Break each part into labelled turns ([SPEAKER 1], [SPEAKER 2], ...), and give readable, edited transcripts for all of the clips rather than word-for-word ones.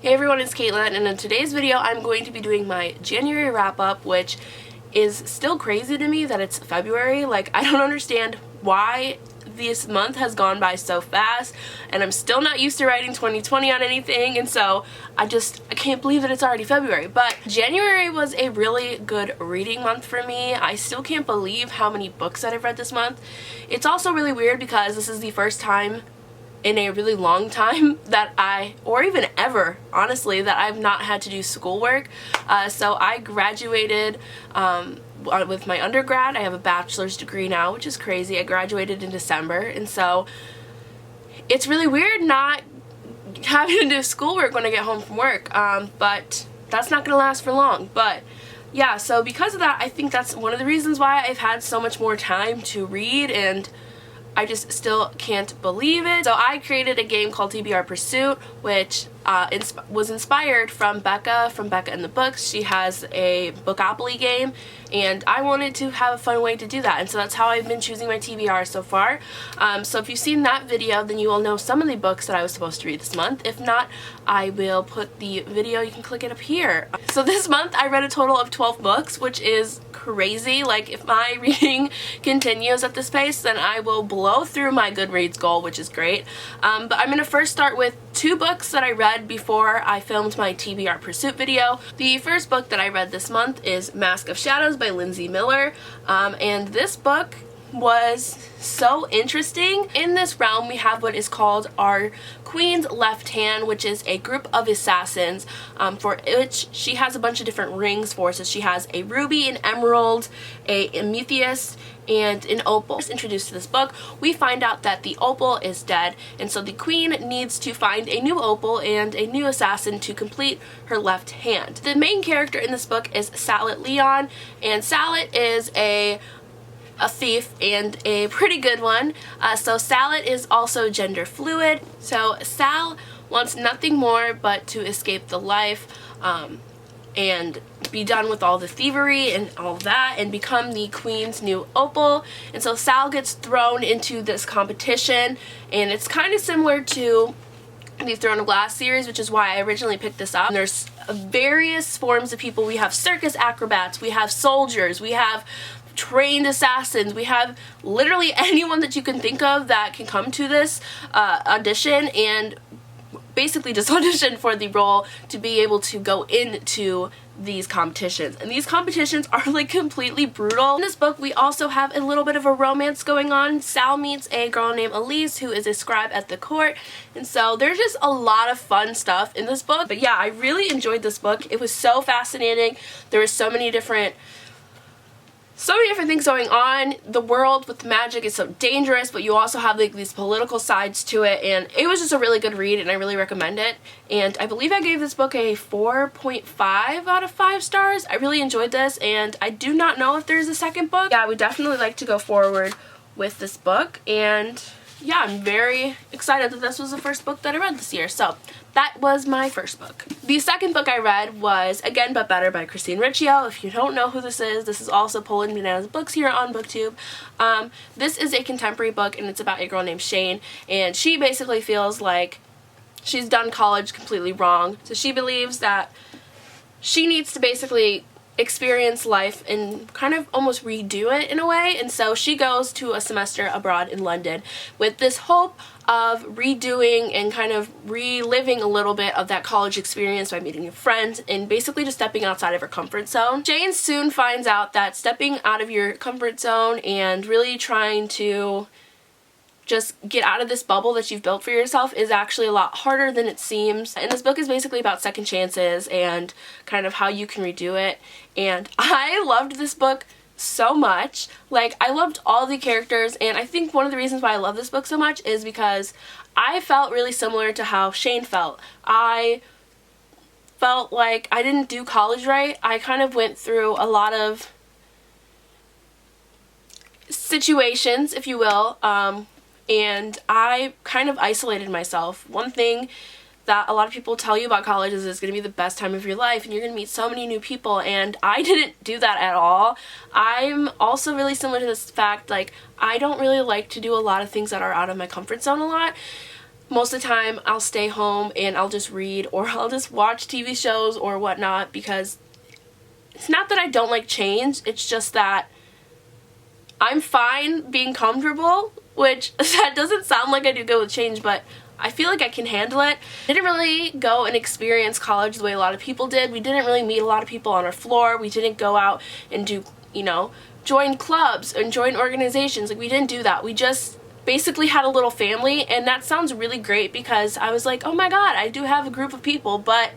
[SPEAKER 1] Hey everyone, it's Caitlin, and in today's video I'm going to be doing my January wrap-up, which is still crazy to me that it's February. Like, I don't understand why this month has gone by so fast, and I'm still not used to writing 2020 on anything, and so I can't believe that it's already February. But January was a really good reading month for me. I still can't believe how many books that I've read this month. It's also really weird because this is the first time in a really long time that or even ever, honestly, that I've not had to do schoolwork. So I graduated with my undergrad. I have a bachelor's degree now, which is crazy. I graduated in December, and so it's really weird not having to do schoolwork when I get home from work, but that's not gonna last for long. But yeah, so because of that, I think that's one of the reasons why I've had so much more time to read, and I just still can't believe it. So I created a game called TBR Pursuit, which was inspired from Becca and the Books. She has a Bookopoly game, and I wanted to have a fun way to do that, and so that's how I've been choosing my TBR so far. So if you've seen that video, then you will know some of the books that I was supposed to read this month. If not, I will put the video, you can click it up here. So this month I read a total of 12 books, which is crazy. Like, if my reading continues at this pace, then I will blow through my Goodreads goal, which is great. But I'm going to first start with two books that I read before I filmed my TBR Pursuit video. The first book that I read this month is Masque of Shadows by Lindsay Miller, and this book was so interesting. In this realm, we have what is called our Queen's Left Hand, which is a group of assassins for which she has a bunch of different rings for. So she has a ruby, an emerald, a amethyst, and an opal. Introduced to this book, we find out that the opal is dead, and so the queen needs to find a new opal and a new assassin to complete her left hand. The main character in this book is Salet Leon, and Salet is a thief, and a pretty good one. So Salet is also gender fluid. So Sal wants nothing more but to escape the life and be done with all the thievery and all that and become the queen's new opal. And so Sal gets thrown into this competition, and it's kind of similar to the Throne of Glass series, which is why I originally picked this up. And there's various forms of people. We have circus acrobats, we have soldiers, we have trained assassins, we have literally anyone that you can think of that can come to this audition and basically just audition for the role to be able to go into these competitions. And these competitions are like completely brutal. In this book, we also have a little bit of a romance going on. Sal meets a girl named Elise, who is a scribe at the court, and so there's just a lot of fun stuff in this book. But yeah, I really enjoyed this book. It was so fascinating. There were so many different things going on. The world with the magic is so dangerous, but you also have like these political sides to it, and it was just a really good read, and I really recommend it. And I believe I gave this book a 4.5 out of 5 stars. I really enjoyed this, and I do not know if there's a second book. Yeah, I would definitely like to go forward with this book, and yeah, I'm very excited that this was the first book that I read this year. So that was my first book. The second book I read was Again But Better by Christine Riccio. If you don't know who this is also Poland Bananas Books here on BookTube. This is a contemporary book, and it's about a girl named Shane, and she basically feels like she's done college completely wrong. So she believes that she needs to basically experience life and kind of almost redo it in a way, and so she goes to a semester abroad in London with this hope of redoing and kind of reliving a little bit of that college experience by meeting new friends and basically just stepping outside of her comfort zone. Jane soon finds out that stepping out of your comfort zone and really trying to just get out of this bubble that you've built for yourself is actually a lot harder than it seems. And this book is basically about second chances and kind of how you can redo it. And I loved this book so much. Like, I loved all the characters, and I think one of the reasons why I love this book so much is because I felt really similar to how Shane felt. I felt like I didn't do college right. I kind of went through a lot of situations, if you will, and I kind of isolated myself. One thing that a lot of people tell you about college is it's going to be the best time of your life and you're going to meet so many new people, and I didn't do that at all. I'm also really similar to this fact, like, I don't really like to do a lot of things that are out of my comfort zone a lot. most of the time I'll stay home and I'll just read, or I'll just watch TV shows or whatnot, because it's not that I don't like change, it's just that I'm fine being comfortable, which that doesn't sound like I do good with change, but I feel like I can handle it. I didn't really go and experience college the way a lot of people did. We didn't really meet a lot of people on our floor. We didn't go out and do, you know, join clubs and join organizations. Like, we didn't do that. We just basically had a little family, and that sounds really great because I was like, oh my god, I do have a group of people, but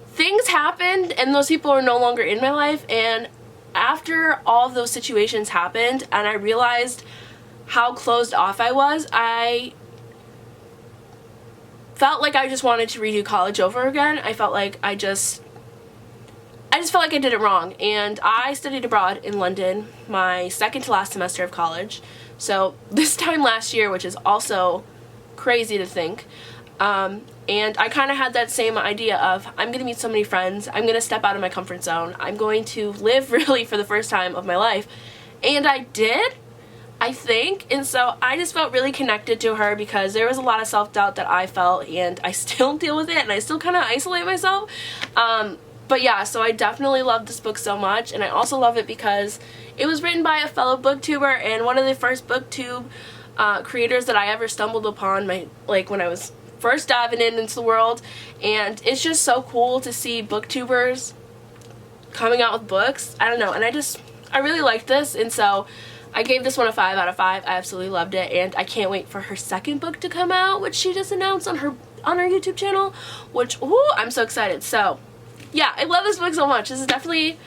[SPEAKER 1] things happened and those people are no longer in my life. And after all of those situations happened and I realized how closed off I was, I felt like I just wanted to redo college over again. I felt like I just felt like I did it wrong. And I studied abroad in London my second to last semester of college. So this time last year, which is also crazy to think. And I kind of had that same idea of, I'm going to meet so many friends, I'm going to step out of my comfort zone, I'm going to live really for the first time of my life. And I did, I think, and so I just felt really connected to her because there was a lot of self-doubt that I felt, and I still deal with it, and I still kind of isolate myself. But yeah, so I definitely love this book so much, and I also love it because it was written by a fellow booktuber and one of the first booktube creators that I ever stumbled upon when I was first diving into the world. And it's just so cool to see booktubers coming out with books. I don't know, and I really liked this, and so I gave this one a 5 out of 5. I absolutely loved it, and I can't wait for her second book to come out, which she just announced on her YouTube channel, which, ooh, I'm so excited. So yeah, I love this book so much. This is definitely,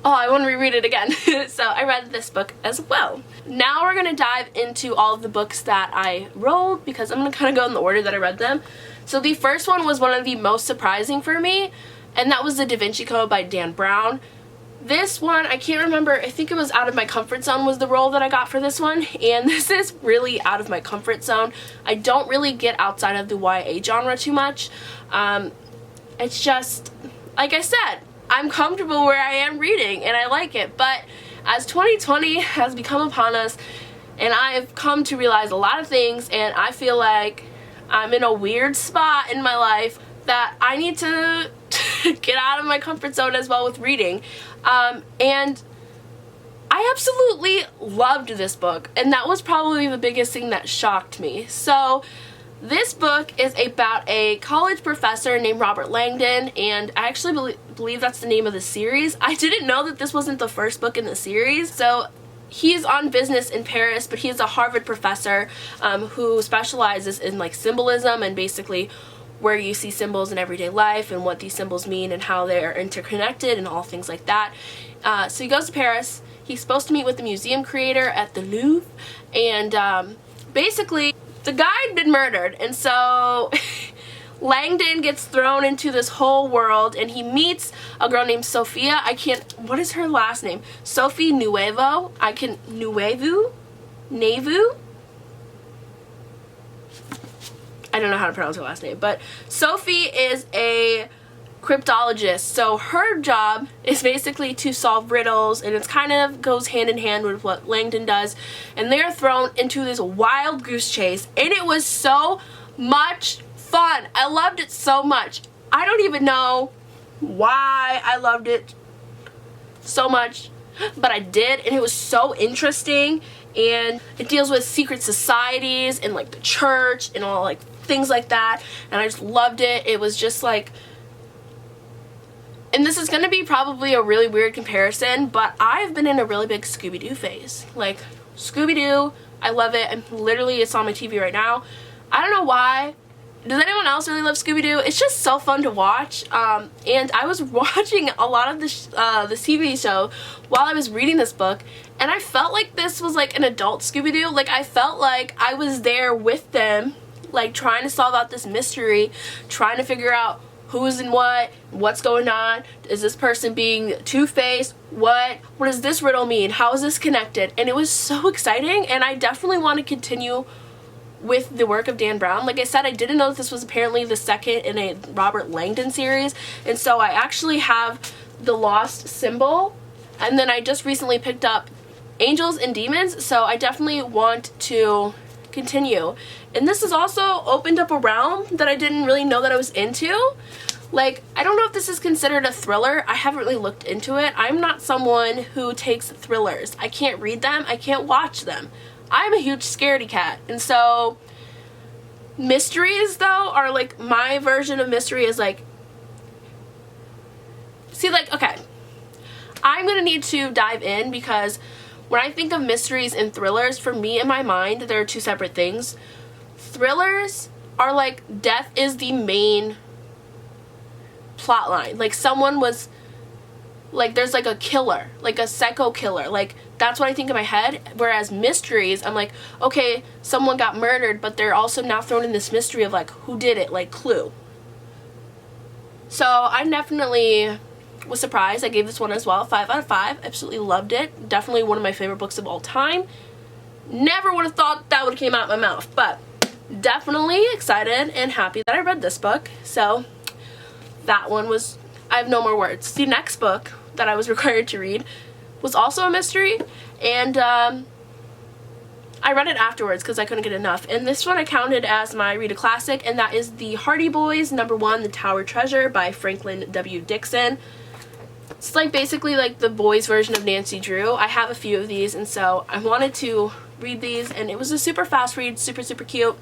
[SPEAKER 1] oh, I want to reread it again. So I read this book as well. Now we're going to dive into all of the books that I wrote, because I'm going to kind of go in the order that I read them. So the first one was one of the most surprising for me, and that was the Da Vinci Code by Dan Brown. This one, I can't remember, I think it was Out of My Comfort Zone was the role that I got for this one, and this is really out of my comfort zone. I don't really get outside of the YA genre too much. It's just, like I said, I'm comfortable where I am reading and I like it, but as 2020 has become upon us and I've come to realize a lot of things, and I feel like I'm in a weird spot in my life that I need to get out of my comfort zone as well with reading. And I absolutely loved this book, and that was probably the biggest thing that shocked me. So this book is about a college professor named Robert Langdon, and I actually believe that's the name of the series. I didn't know that this wasn't the first book in the series. So he's on business in Paris, but he's a Harvard professor who specializes in like symbolism, and basically where you see symbols in everyday life and what these symbols mean and how they're interconnected and all things like that. So he goes to Paris. He's supposed to meet with the museum creator at the Louvre, and basically the guy had been murdered, and so Langdon gets thrown into this whole world, and he meets a girl named Sophia. What is her last name? Sophie Nuevo. Nevu? I don't know how to pronounce her last name, but Sophie is a cryptologist, so her job is basically to solve riddles, and it kind of goes hand in hand with what Langdon does, and they're thrown into this wild goose chase, and it was so much fun. I loved it so much. I don't even know why I loved it so much, but I did, and it was so interesting, and it deals with secret societies and like the church and all like things like that, and I just loved it. It was just like, and this is going to be probably a really weird comparison, but I've been in a really big Scooby-Doo phase. Like, Scooby-Doo, I love it. It's on my TV right now. I don't know why. Does anyone else really love Scooby-Doo? It's just so fun to watch. And I was watching a lot of the TV show while I was reading this book, and I felt like this was like an adult Scooby-Doo. Like, I felt like I was there with them, like trying to solve out this mystery, trying to figure out who's in what's going on, is this person being two-faced, what does this riddle mean, how is this connected? And it was so exciting, and I definitely want to continue with the work of Dan Brown. Like I said, I didn't know that this was apparently the second in a Robert Langdon series, and so I actually have The Lost Symbol, and then I just recently picked up Angels and Demons, so I definitely want to continue. And this has also opened up a realm that I didn't really know that I was into. Like, I don't know if this is considered a thriller. I haven't really looked into it. I'm not someone who takes thrillers. I can't read them. I can't watch them. I'm a huge scaredy cat. And so mysteries, though, are like, my version of mystery is like, see, like, okay, I'm gonna need to dive in, because when I think of mysteries and thrillers, for me, in my mind, there are two separate things. Thrillers are like, death is the main plot line. Like, someone was, like, there's like a killer, like a psycho killer. Like, that's what I think in my head. Whereas mysteries, I'm like, okay, someone got murdered, but they're also now thrown in this mystery of like, who did it, like Clue. So I definitely was surprised. I gave this one as well 5 out of 5. Absolutely loved it. Definitely one of my favorite books of all time. Never would have thought that would have came out of my mouth, but definitely excited and happy that I read this book. So that one was, I have no more words. The next book that I was required to read was also a mystery, and I read it afterwards because I couldn't get enough. And this one I counted as my read a classic, and that is The Hardy Boys #1, The Tower Treasure by Franklin W. Dixon. It's like basically like the boys version of Nancy Drew. I have a few of these, and so I wanted to read these, and it was a super fast read, super cute.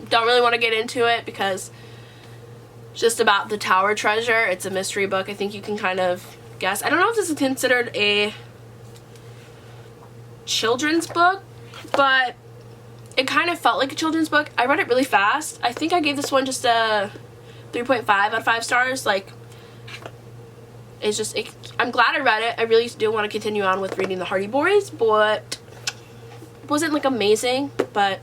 [SPEAKER 1] Don't really want to get into it because it's just about the Tower Treasure. It's a mystery book. I think you can kind of guess. I don't know if this is considered a children's book, but it kind of felt like a children's book. I read it really fast. I think I gave this one just a 3.5 out of 5 stars. Like, it's just, I'm glad I read it. I really do want to continue on with reading The Hardy Boys, but it wasn't like amazing. But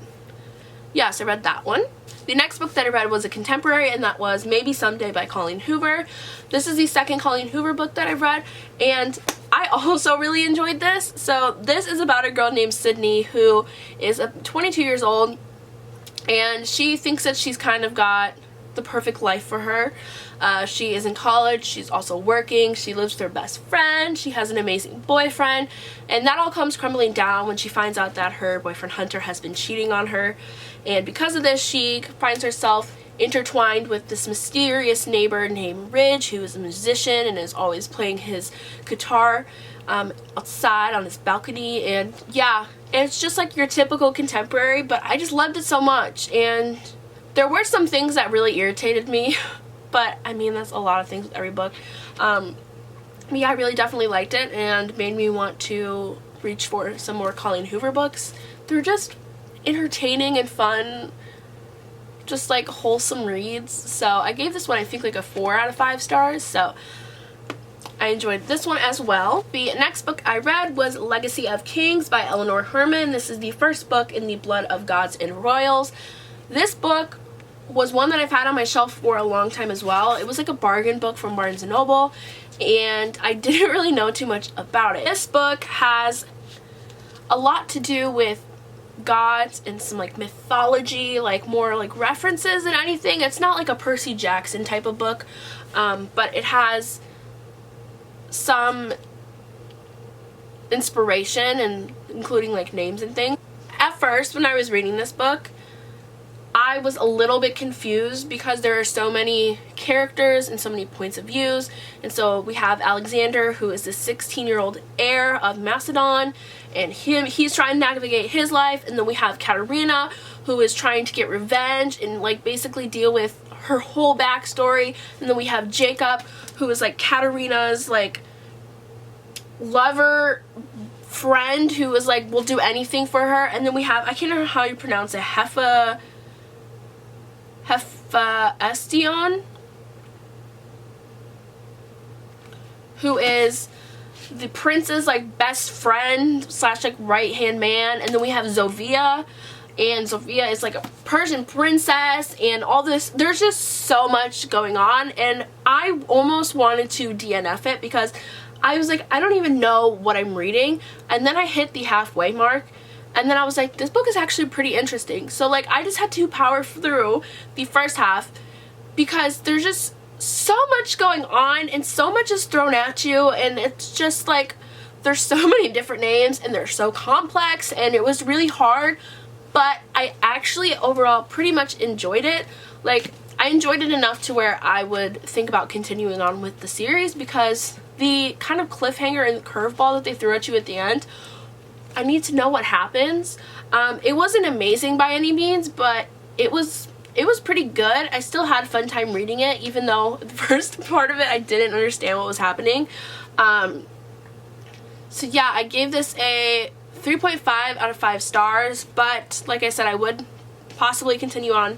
[SPEAKER 1] yes, I read that one. The next book that I read was a contemporary, and that was Maybe Someday by Colleen Hoover. This is the second Colleen Hoover book that I've read, and I also really enjoyed this. So this is about a girl named Sydney who is 22 years old, and she thinks that she's kind of got the perfect life for her. She is in college, she's also working, she lives with her best friend, she has an amazing boyfriend, and that all comes crumbling down when she finds out that her boyfriend Hunter has been cheating on her. And because of this, she finds herself intertwined with this mysterious neighbor named Ridge, who is a musician and is always playing his guitar outside on his balcony. And yeah, it's just like your typical contemporary, but I just loved it so much. And there were some things that really irritated me, but I mean, that's a lot of things with every book. Yeah, I really definitely liked it and made me want to reach for some more Colleen Hoover books. They're just entertaining and fun, just like wholesome reads. So I gave this one, I think, like a 4 out of 5 stars. So I enjoyed this one as well. The next book I read was Legacy of Kings by Eleanor Herman. This is the first book in the Blood of Gods and Royals. This book was one that I've had on my shelf for a long time as well. It was like a bargain book from Barnes & Noble, and I didn't really know too much about it. This book has a lot to do with gods and some like mythology, like more like references than anything. It's not like a Percy Jackson type of book, but it has some inspiration, and including like names and things. At first, when I was reading this book, I was a little bit confused because there are so many characters and so many points of views. And so we have Alexander, who is the 16-year-old heir of Macedon, and he's trying to navigate his life. And then we have Katerina, who is trying to get revenge and like basically deal with her whole backstory. And then we have Jacob, who is like Katerina's like lover friend, who is like will do anything for her. And then we have, I can't remember how you pronounce it, Hephaestion, who is the prince's like best friend slash like right hand man. And then we have Zofia, and Zofia is like a Persian princess, and all this. There's just so much going on, and I almost wanted to DNF it because I was like, I don't even know what I'm reading. And then I hit the halfway mark, and then I was like, this book is actually pretty interesting. So like I just had to power through the first half because there's just so much going on and so much is thrown at you, and it's just like there's so many different names and they're so complex, and it was really hard but I actually overall pretty much enjoyed it. Like, I enjoyed it enough to where I would think about continuing on with the series, because the kind of cliffhanger and curveball that they threw at you at the end, I need to know what happens. It wasn't amazing by any means, but it was pretty good. I still had a fun time reading it, even though the first part of it I didn't understand what was happening. So yeah, I gave this a 3.5 out of 5 stars, but like I said, I would possibly continue on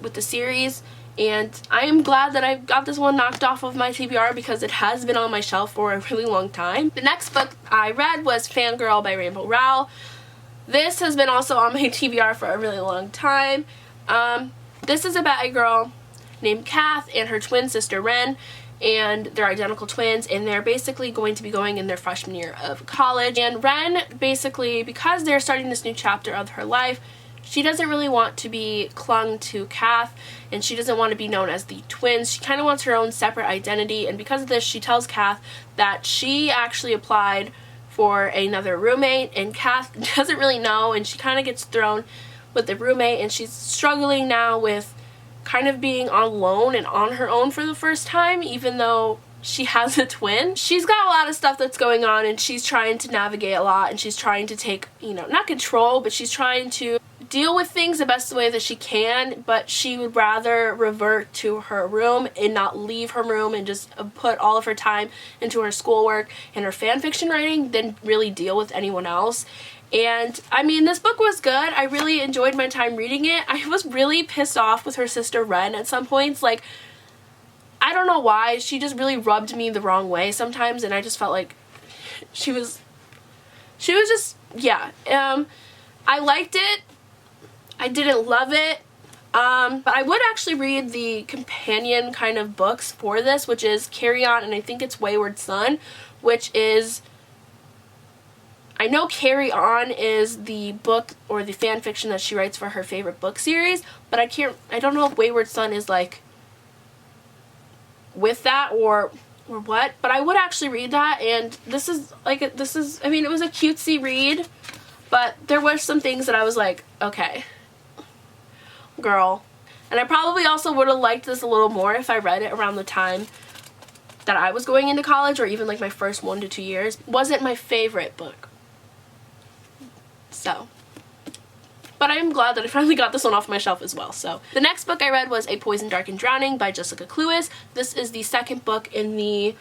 [SPEAKER 1] with the series, and I am glad that I got this one knocked off of my TBR, because it has been on my shelf for a really long time. The next book I read was Fangirl by Rainbow Rowell. This has been also on my TBR for a really long time. This is about a girl named Kath and her twin sister Ren, and they're identical twins, and they're basically going to be going in their freshman year of college. And Ren, basically, because they're starting this new chapter of her life, she doesn't really want to be clung to Kath, and she doesn't want to be known as the twins. She kind of wants her own separate identity, and because of this, she tells Kath that she actually applied for another roommate, and Kath doesn't really know, and she kind of gets thrown with the roommate, and she's struggling now with kind of being alone and on her own for the first time, even though she has a twin. She's got a lot of stuff that's going on, and she's trying to navigate a lot, and she's trying to take, you know, not control, but she's trying to deal with things the best way that she can, but she would rather revert to her room and not leave her room and just put all of her time into her schoolwork and her fan fiction writing than really deal with anyone else. And I mean, this book was good. I really enjoyed my time reading it. I was really pissed off with her sister Ren at some points. Like, I don't know why, she just really rubbed me the wrong way sometimes, and I just felt like she was just, yeah. I liked it. I didn't love it, but I would actually read the companion kind of books for this, which is Carry On, and I think it's Wayward Son, which is, I know Carry On is the book or the fan fiction that she writes for her favorite book series, but I don't know if Wayward Son is like with that or what, but I would actually read that. And this is, I mean, it was a cutesy read, but there were some things that I was like, okay, girl. And I probably also would have liked this a little more if I read it around the time that I was going into college, or even like my first 1 to 2 years. Wasn't my favorite book. So, but I am glad that I finally got this one off my shelf as well. So the next book I read was A Poison, Dark, and Drowning by Jessica Cluess. This is the second book in the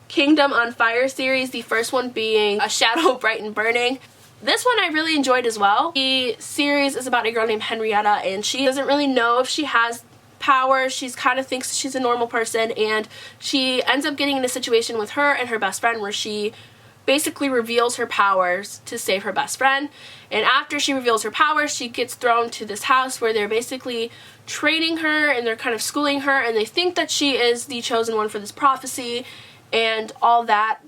[SPEAKER 1] Kingdom on Fire series, the first one being A Shadow, Bright and Burning. This one I really enjoyed as well. The series is about a girl named Henrietta, and she doesn't really know if she has power. She kind of thinks she's a normal person, and she ends up getting in a situation with her and her best friend where she basically reveals her powers to save her best friend. And after she reveals her powers, she gets thrown to this house where they're basically training her, and they're kind of schooling her, and they think that she is the chosen one for this prophecy and all that,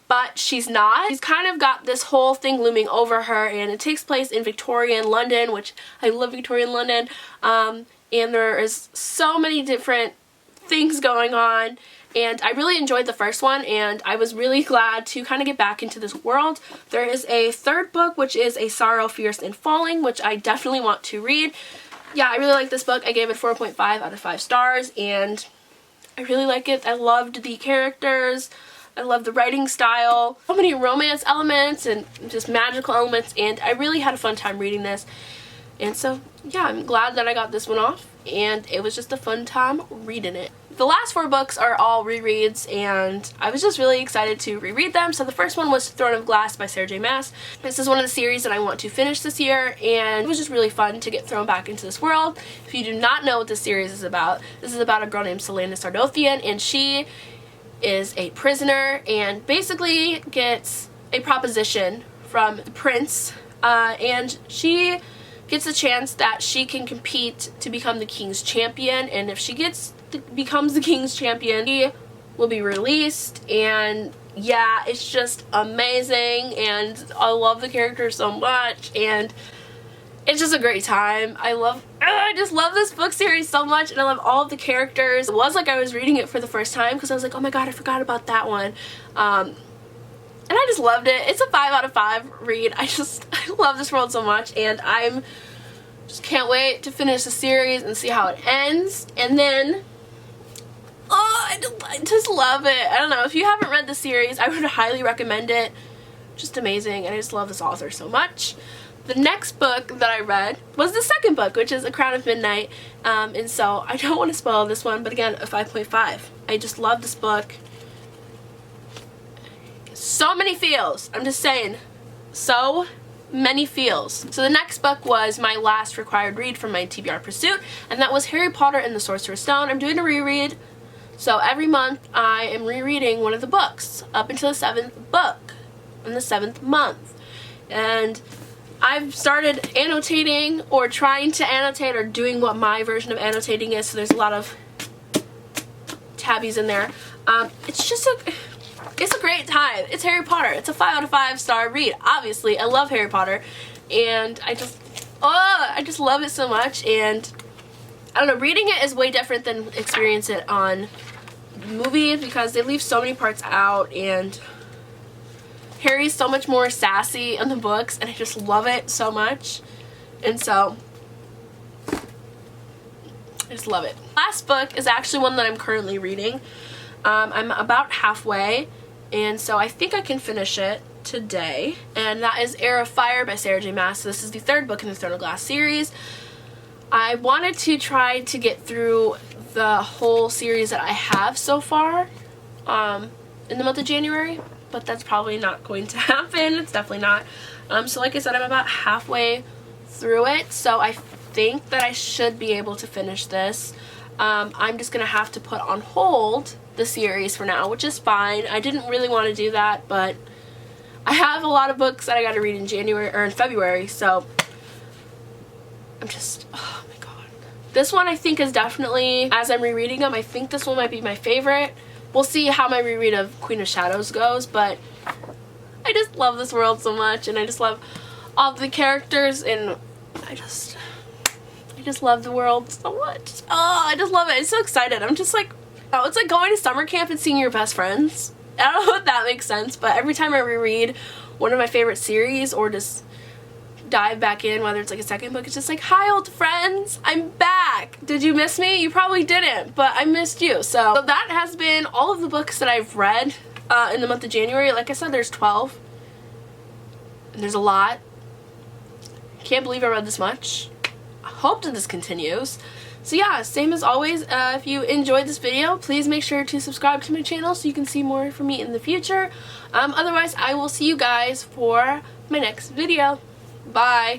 [SPEAKER 1] but she's not. She's kind of got this whole thing looming over her, and it takes place in Victorian London, which I love Victorian London, and there is so many different things going on, and I really enjoyed the first one, and I was really glad to kind of get back into this world. There is a third book, which is A Sorrow, Fierce, and Falling, which I definitely want to read. Yeah, I really like this book. I gave it 4.5 out of 5 stars, and I really like it. I loved the characters. I love the writing style. So many romance elements and just magical elements, and I really had a fun time reading this. And so, yeah, I'm glad that I got this one off, and it was just a fun time reading it. The last 4 books are all rereads, and I was just really excited to reread them. So the first one was Throne of Glass by Sarah J. Maas. This is one of the series that I want to finish this year, and it was just really fun to get thrown back into this world. If you do not know what this series is about, this is about a girl named Selena Sardothian, and she is a prisoner and basically gets a proposition from the prince, and she gets a chance that she can compete to become the king's champion, and if she becomes the king's champion, she will be released. And yeah, it's just amazing, and I love the characters so much, and it's just a great time. I just love this book series so much, and I love all of the characters. It was like I was reading it for the first time, because I was like, oh my god, I forgot about that one. and I just loved it. It's a 5 out of 5 read. I love this world so much, and I'm just can't wait to finish the series and see how it ends. And then, oh, I just love it. I don't know, if you haven't read the series, I would highly recommend it. Just amazing, and I just love this author so much. The next book that I read was the second book, which is A Crown of Midnight, and so I don't want to spoil this one, but again, a 5.5. I just love this book. So many feels. I'm just saying, so many feels. So the next book was my last required read from my TBR pursuit, and that was Harry Potter and the Sorcerer's Stone. I'm doing a reread, so every month I am rereading one of the books up until the 7th book in the 7th month. And I've started annotating, or trying to annotate, or doing what my version of annotating is, so there's a lot of tabbies in there. It's a great time. It's Harry Potter. It's a 5 out of 5 star read. Obviously, I love Harry Potter, and I just love it so much. And I don't know, reading it is way different than experiencing it on movies, because they leave so many parts out, and Harry's so much more sassy in the books, and I just love it so much. And so I just love it. Last book is actually one that I'm currently reading. I'm about halfway, and so I think I can finish it today, and that is Afire by Sarah J. Maas. So this is the 3rd book in the Throne of Glass series. I wanted to try to get through the whole series that I have so far in the month of January, but that's probably not going to happen. It's definitely not. So like I said, I'm about halfway through it, so I think that I should be able to finish this. I'm just gonna have to put on hold the series for now, which is fine. I didn't really want to do that, but I have a lot of books that I got to read in January or in February, so I'm just, oh my god. This one I think is definitely, as I'm rereading them, I think this one might be my favorite. We'll see how my reread of Queen of Shadows goes, but I just love this world so much, and I just love all the characters, and I just love the world so much. Oh, I just love it. I'm so excited. I'm just like, oh, it's like going to summer camp and seeing your best friends. I don't know if that makes sense, but every time I reread one of my favorite series, or just dive back in, whether it's like a second book, it's just like, hi old friends, I'm back. Did you miss me? You probably didn't, but I missed you. So that has been all of the books that I've read in the month of January. Like I said, there's 12, and there's a lot. Can't believe I read this much. I hope that this continues. So yeah, same as always, if you enjoyed this video, please make sure to subscribe to my channel so you can see more from me in the future. Otherwise, I will see you guys for my next video. Bye!